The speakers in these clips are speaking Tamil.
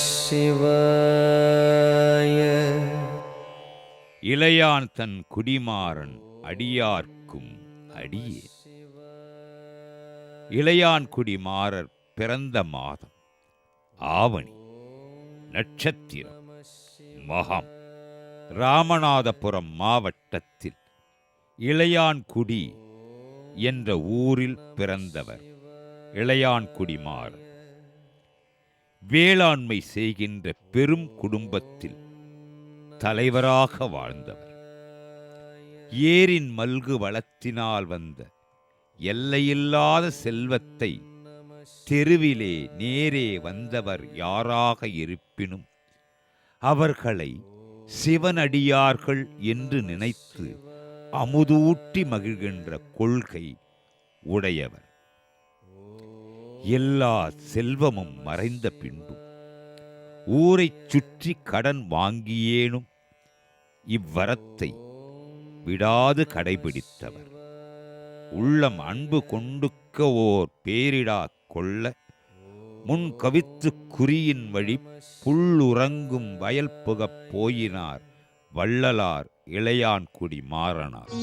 சிவாய. இளையான் தன் குடிமாறன் அடியார்க்கும் அடியே. இளையான் குடிமாறர் பிறந்த மாதம் ஆவணி, நட்சத்திரம் மகம். ராமநாதபுரம் மாவட்டத்தில் இளையான்குடி என்ற ஊரில் பிறந்தவர் இளையான்குடிமாறர். வேளாண்மை செய்கின்ற பெரும் குடும்பத்தில் தலைவராக வாழ்ந்தவர். ஏரின் மல்கு வளத்தினால் வந்த எல்லையில்லாத செல்வத்தை தெருவிலே நேரே வந்தவர் யாராக இருப்பினும் அவர்களை சிவனடியார்கள் என்று நினைத்து அமுதூட்டி மகிழ்கின்ற கொள்கை உடையவர். எல்லா செல்வமும் மறைந்த பின்பு ஊரைச் சுற்றி கடன் வாங்கியேனும் இவ்வரத்தை விடாது கடைபிடித்தவர். உள்ளம் அன்பு கொண்டுக்க ஓர் பேரிடா கொள்ள முன் கவித்து குறியின் வழி புல்லுறங்கும் வயல் புகப் போயினார் வள்ளலார் இளையான்குடி மாறனார்.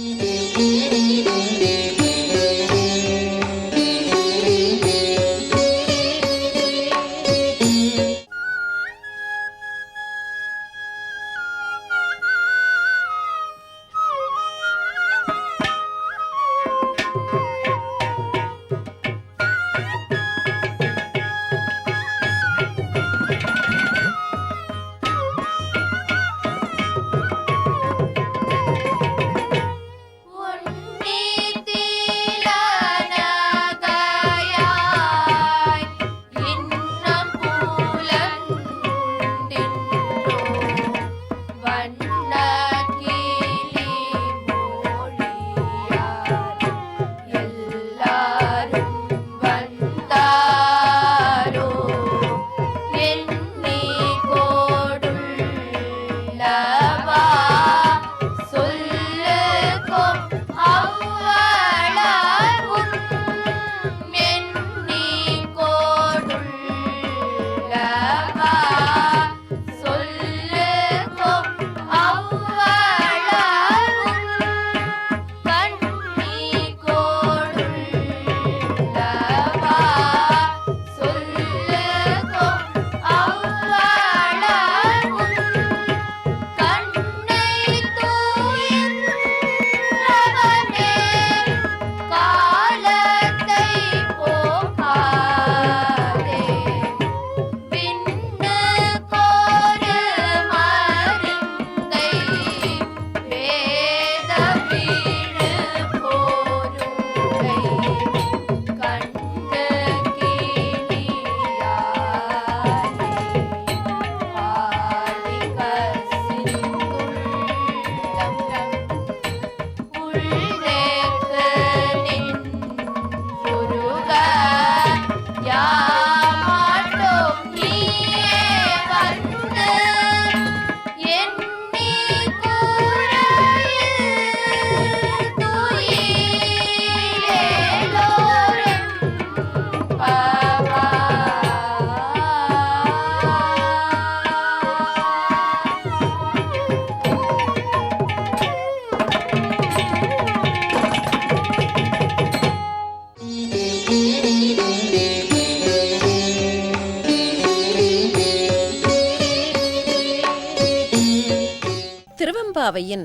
திருவெம்பாவையின்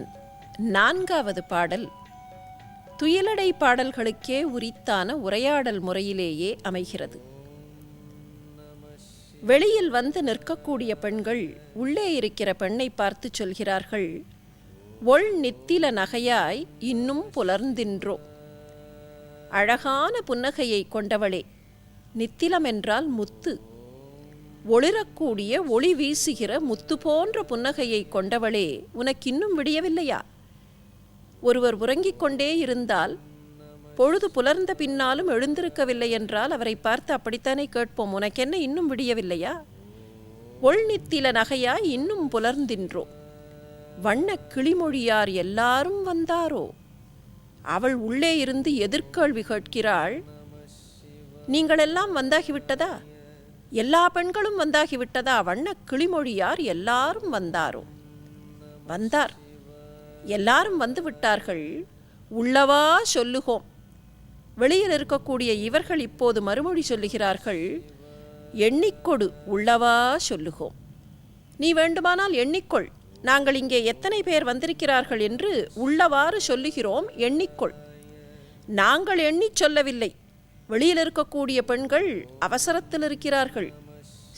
4வது பாடல் துயிலடை பாடல்களுக்கே உரித்தான உரையாடல் முறையிலேயே அமைகிறது. வெளியில் வந்து நிற்கக்கூடிய பெண்கள் உள்ளே இருக்கிற பெண்ணை பார்த்து சொல்கிறார்கள், ஒள் நித்தில நகையாய் இன்னும் புலர்ந்தின்றோ. அழகான புன்னகையை கொண்டவளே, நித்திலம் என்றால் முத்து, ஒளிரக்கூடிய ஒளி வீசுகிற முத்து போன்ற புன்னகையை கொண்டவளே, உனக்கு இன்னும் விடியவில்லையா? ஒருவர் உறங்கிக் கொண்டே இருந்தால் பொழுது புலர்ந்த பின்னாலும் எழுந்திருக்கவில்லை என்றால் அவரை பார்த்து அப்படித்தானே கேட்போம், உனக்கென்ன இன்னும் விடியவில்லையா? ஒள் நித்தில நகையாய் இன்னும் புலர்ந்தின்றோ. வண்ண கிளிமொழியார் எல்லாரும் வந்தாரோ. அவள் உள்ளே இருந்து எதிர்கேள்வி கேட்கிறாள், நீங்களெல்லாம் வந்தாகிவிட்டதா? எல்லா பெண்களும் வந்தாகிவிட்டதா? வண்ண கிளிமொழியார் எல்லாரும் வந்தாரோ? வந்தார். எல்லாரும் வந்து விட்டார்கள். உள்ளவா சொல்லுகோம். வெளியில் இருக்கக்கூடிய இவர்கள் இப்போது மறுமொழி சொல்லுகிறார்கள். எண்ணிக்கொடு உள்ளவா சொல்லுகோம். நீ வேண்டுமானால் எண்ணிக்கொள், நாங்கள் இங்கே எத்தனை பேர் வந்திருக்கிறார்கள் என்று உள்ளவாறு சொல்லுகிறோம், எண்ணிக்கொள். நாங்கள் எண்ணிச் சொல்லவில்லை. வெளியில் இருக்கக்கூடிய பெண்கள் அவசரத்தில் இருக்கிறார்கள்.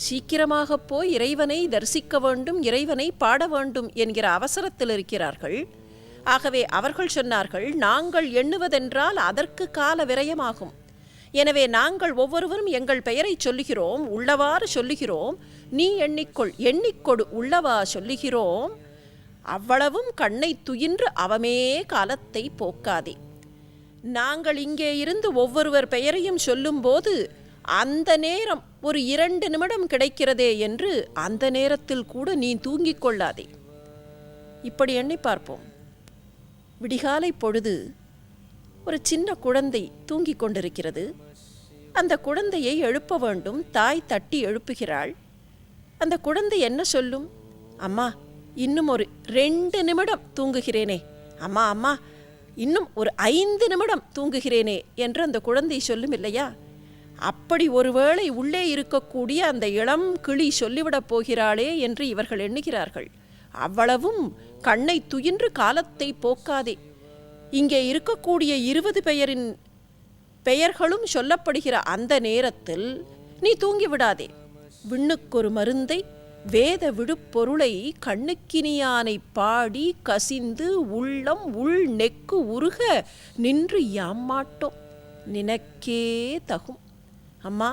சீக்கிரமாக போய் இறைவனை தரிசிக்க வேண்டும், இறைவனை பாட வேண்டும் என்கிற அவசரத்தில் இருக்கிறார்கள். ஆகவே அவர்கள் சொன்னார்கள், நாங்கள் எண்ணுவதென்றால் அதற்கு கால விரயமாகும். எனவே நாங்கள் ஒவ்வொருவரும் எங்கள் பெயரை சொல்லுகிறோம், உள்ளவாறு சொல்லுகிறோம். நீ எண்ணிக்கொள், எண்ணிக்கொடு உள்ளவா சொல்லுகிறோம். அவ்வளவும் கண்ணை துயின்று அவமே காலத்தை போக்காதே. நாங்கள் இங்கே இருந்து ஒவ்வொருவர் பெயரையும் சொல்லும்போது அந்த நேரம் ஒரு 2 நிமிடம் கிடைக்கிறதே என்று அந்த நேரத்தில் கூட நீ தூங்கிக் கொள்ளாதே. இப்படி எண்ணி பார்ப்போம். விடிகாலை பொழுது ஒரு சின்ன குழந்தை தூங்கிக் கொண்டிருக்கிறது. அந்த குழந்தையை எழுப்ப வேண்டும். தாய் தட்டி எழுப்புகிறாள். அந்த குழந்தை என்ன சொல்லும்? அம்மா, இன்னும் ஒரு 2 நிமிடம் தூங்குகிறேனே, அம்மா அம்மா இன்னும் ஒரு 5 நிமிடம் தூங்குகிறேனே என்று அந்த குழந்தை சொல்லும் இல்லையா? அப்படி ஒருவேளை உள்ளே இருக்கக்கூடிய அந்த இளம் கிளி சொல்லிவிடப் போகிறாளே என்று இவர்கள் எண்ணுகிறார்கள். அவ்வளவும் கண்ணை துயின்று காலத்தை போக்காதே. இங்கே இருக்கக்கூடிய 20 பெயரின் பெயர்களும் சொல்லப்படுகிற அந்த நேரத்தில் நீ தூங்கிவிடாதே. விண்ணுக்கொரு மருந்தை வேத விடுப்பொருளை கண்ணுக்கினியானை பாடி கசிந்து உள்ளம் உள் நெக்கு உருக நின்று யாமாட்டோம் நினக்கே தகும். அம்மா,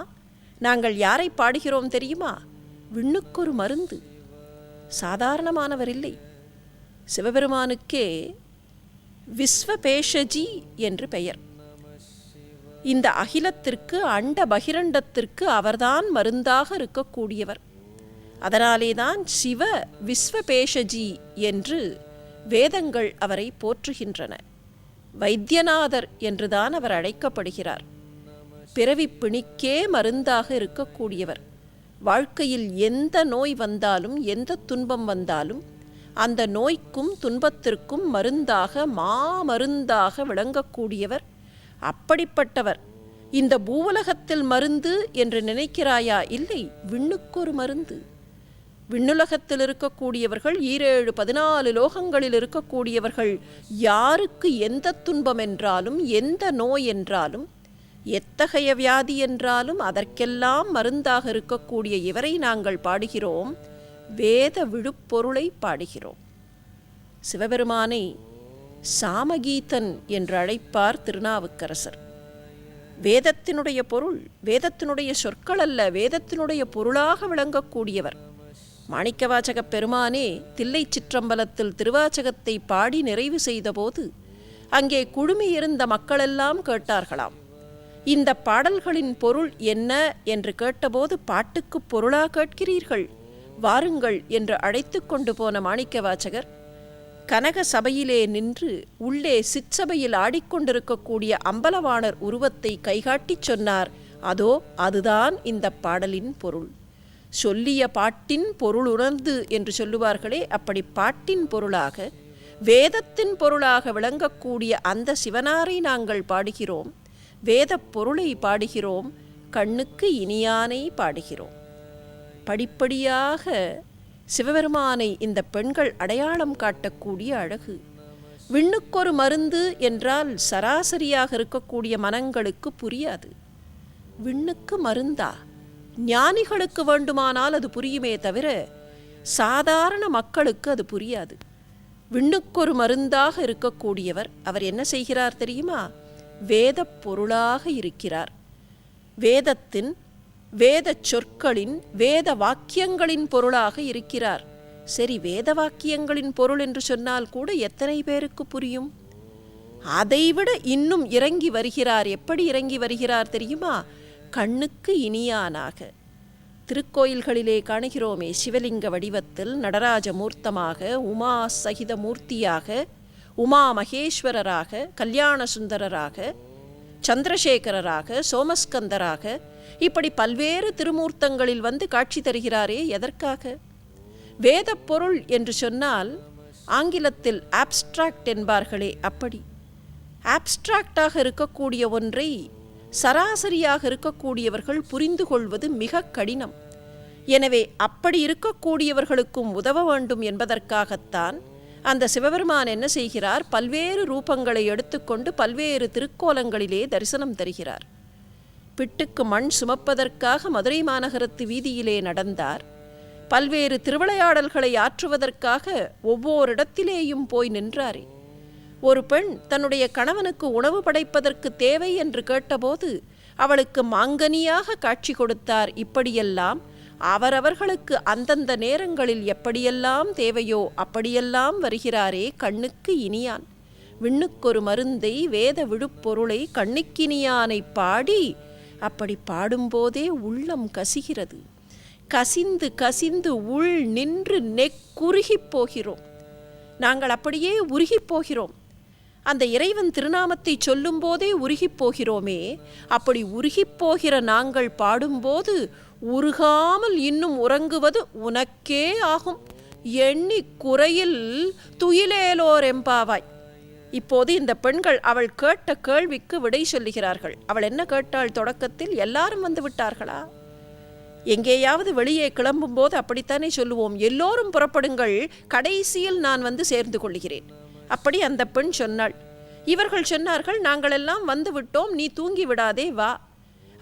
நாங்கள் யாரை பாடுகிறோம் தெரியுமா? விண்ணுக்கொரு மருந்து. சாதாரணமானவர் இல்லை. சிவபெருமானுக்கே விஸ்வபேஷஜி என்று பெயர். இந்த அகிலத்திற்கு, அண்ட பகிரண்டத்திற்கு அவர்தான் மருந்தாக இருக்கக்கூடியவர். அதனாலேதான் சிவ விஸ்வபேஷஜி என்று வேதங்கள் அவரை போற்றுகின்றன. வைத்தியநாதர் என்றுதான் அவர் அழைக்கப்படுகிறார். பிறவி பிணிக்கே மருந்தாக இருக்கக்கூடியவர். வாழ்க்கையில் எந்த நோய் வந்தாலும், எந்த துன்பம் வந்தாலும் அந்த நோய்க்கும் துன்பத்திற்கும் மருந்தாக, மாமருந்தாக விளங்கக்கூடியவர். அப்படிப்பட்டவர். இந்த பூவுலகத்தில் மருந்து என்று நினைக்கிறாயா? இல்லை, விண்ணுக்கொரு மருந்து. விண்ணுலகத்தில் இருக்கக்கூடியவர்கள், 14 லோகங்களில் இருக்கக்கூடியவர்கள், யாருக்கு எந்த துன்பம் என்றாலும், எந்த நோய் என்றாலும், எத்தகைய வியாதி என்றாலும் அதற்கெல்லாம் மருந்தாக இருக்கக்கூடிய இவரை நாங்கள் பாடுகிறோம். வேத விழுப்பொருளை பாடுகிறோம். சிவபெருமானை சாமகீதன் என்று அழைப்பார் திருநாவுக்கரசர். வேதத்தினுடைய பொருள், வேதத்தினுடைய சொற்கள் அல்ல, வேதத்தினுடைய பொருளாக விளங்கக்கூடியவர். மாணிக்கவாசகப் பெருமானே தில்லை சிற்றம்பலத்தில் திருவாசகத்தை பாடி நிறைவு செய்தபோது அங்கே குழுமியிருந்த மக்களெல்லாம் கேட்டார்களாம், இந்த பாடல்களின் பொருள் என்ன என்று கேட்டபோது, பாட்டுக்கு பொருளா கேட்கிறீர்கள், வாருங்கள் என்று அழைத்து கொண்டு போன மாணிக்கவாசகர் கனக சபையிலே நின்று உள்ளே சிற்சபையில் ஆடிக்கொண்டிருக்கக்கூடிய அம்பலவாணர் உருவத்தை கைகாட்டிச் சொன்னார், அதோ அதுதான் இந்த பாடலின் பொருள். சொல்லிய பாட்டின் பொருள் உணர்ந்து என்று சொல்லுவார்களே, அப்படி பாட்டின் பொருளாக, வேதத்தின் பொருளாக விளங்கக்கூடிய அந்த சிவனாரை நாங்கள் பாடுகிறோம். வேத பொருளை பாடுகிறோம். கண்ணுக்கு இனியானை பாடுகிறோம். படிப்படியாக சிவபெருமானை இந்த பெண்கள் அடையாளம் காட்டக்கூடிய அழகு. விண்ணுக்கொரு மருந்து என்றால் சராசரியாக இருக்கக்கூடிய மனங்களுக்கு புரியாது. விண்ணுக்கு மருந்தா? ஞானிகளுக்கு வேண்டுமானால் அது புரியுமே தவிர சாதாரண மக்களுக்கு அது புரியாது. விண்ணுக்கொரு மருந்தாக இருக்கக்கூடியவர் அவர் என்ன செய்கிறார் தெரியுமா? வேத பொருளாக இருக்கிறார். வேதத்தின், வேத சொற்களின், வேத வாக்கியங்களின் பொருளாக இருக்கிறார். சரி, வேத வாக்கியங்களின் பொருள் என்று சொன்னால் கூட எத்தனை பேருக்கு புரியும்? அதைவிட இன்னும் இறங்கி வருகிறார். எப்படி இறங்கி வருகிறார் தெரியுமா? கண்ணுக்கு இனியானாக. திருக்கோயில்களிலே காணுகிறோமே, சிவலிங்க வடிவத்தில் நடராஜ மூர்த்தமாக, உமா சகித மூர்த்தியாக, உமா மகேஸ்வரராக, கல்யாண சுந்தரராக, சந்திரசேகரராக, சோமஸ்கந்தராக, இப்படி பல்வேறு திருமூர்த்தங்களில் வந்து காட்சி தருகிறாரே எதற்காக? வேதப் பொருள் என்று சொன்னால் ஆங்கிலத்தில் ஆப்ஸ்ட்ராக்ட் என்பார்களே, அப்படி ஆப்ஸ்ட்ராக்டாக இருக்கக்கூடிய ஒன்றை சராசரியாக இருக்கக்கூடியவர்கள் புரிந்து கொள்வது மிக கடினம். எனவே அப்படி இருக்கக்கூடியவர்களுக்கும் உதவ வேண்டும் என்பதற்காகத்தான் அந்த சிவபெருமான் என்ன செய்கிறார்? பல்வேறு ரூபங்களை எடுத்துக்கொண்டு பல்வேறு திருக்கோலங்களிலே தரிசனம் தருகிறார். பிட்டுக்கு மண் சுமப்பதற்காக மதுரை மாநகரத்து வீதியிலே நடந்தார். பல்வேறு திருவிளையாடல்களை ஆற்றுவதற்காக ஒவ்வொரு இடத்திலேயும் போய் நின்றாரே. ஒரு பெண் தன்னுடைய கணவனுக்கு உணவு படைப்பதற்கு தேவை என்று கேட்டபோது அவளுக்கு மாங்கனியாக காட்சி கொடுத்தார். இப்படியெல்லாம் அவரவர்களுக்கு அந்தந்த நேரங்களில் எப்படியெல்லாம் தேவையோ அப்படியெல்லாம் வருகிறாரே கண்ணுக்கு இனியான். விண்ணுக்கொரு மருந்தை வேத விழுப்பொருளை கண்ணுக்கினியானை பாடி, அப்படி பாடும்போதே உள்ளம் கசிகிறது. கசிந்து கசிந்து உள் நின்று நெக்குருகிப் போகிறோம். நாங்கள் அப்படியே உருகிப் போகிறோம். அந்த இறைவன் திருநாமத்தை சொல்லும் போதே உருகிப் போகிறோமே, அப்படி உருகிப் போகிற நாங்கள் பாடும்போது உருகாமல் இன்னும் உறங்குவது உனக்கே ஆகும். எண்ணி குறையில் துயிலேலோர் எம்பாவாய். இப்போது இந்த பெண்கள் அவள் கேட்ட கேள்விக்கு விடை சொல்லுகிறார்கள். அவள் என்ன கேட்டாள்? தொடக்கத்தில் எல்லாரும் வந்து விட்டார்களா? எங்கேயாவது வெளியே கிளம்பும் போது அப்படித்தானே சொல்லுவோம், எல்லோரும் புறப்படுங்கள், கடைசியில் நான் வந்து சேர்ந்து கொள்கிறேன். அப்படி அந்த பெண் சொன்னாள். இவர்கள் சொன்னார்கள், நாங்களெல்லாம் வந்து விட்டோம், நீ தூங்கி விடாதே, வா.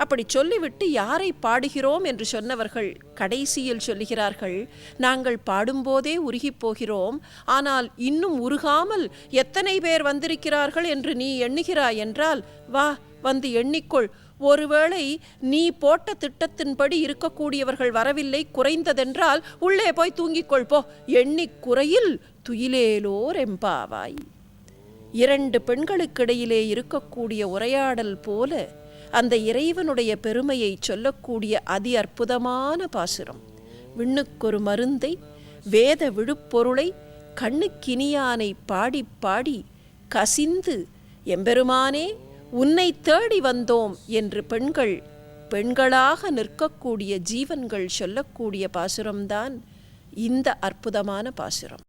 அப்படி சொல்லிவிட்டு யாரை பாடுகிறோம் என்று சொன்னவர்கள் கடைசியில் சொல்லுகிறார்கள், நாங்கள் பாடும்போதே உருகிப் போகிறோம், ஆனால் இன்னும் உருகாமல் எத்தனை பேர் வந்திருக்கிறார்கள் என்று நீ எண்ணுகிறாய் என்றால் வா, வந்து எண்ணிக்கொள். ஒருவேளை நீ போட்ட திட்டத்தின்படி இருக்கக்கூடியவர்கள் வரவில்லை, குறைந்ததென்றால் உள்ளே போய் தூங்கிக்கொள் போ. எண்ணி குறையில் துயிலேலோர் எம்பாவாய். இரண்டு பெண்களுக்கிடையிலே இருக்கக்கூடிய உரையாடல் போல அந்த இறைவனுடைய பெருமையை சொல்லக்கூடிய அதி அற்புதமான பாசுரம். விண்ணுக்கொரு மருந்தை வேத விழுப்பொருளை கண்ணுக்கினியானை பாடி பாடி கசிந்து எம்பெருமானே உன்னை தேடி வந்தோம் என்று பெண்களாக நிற்கக்கூடிய ஜீவன்கள் சொல்லக்கூடிய பாசுரம்தான் இந்த அற்புதமான பாசுரம்.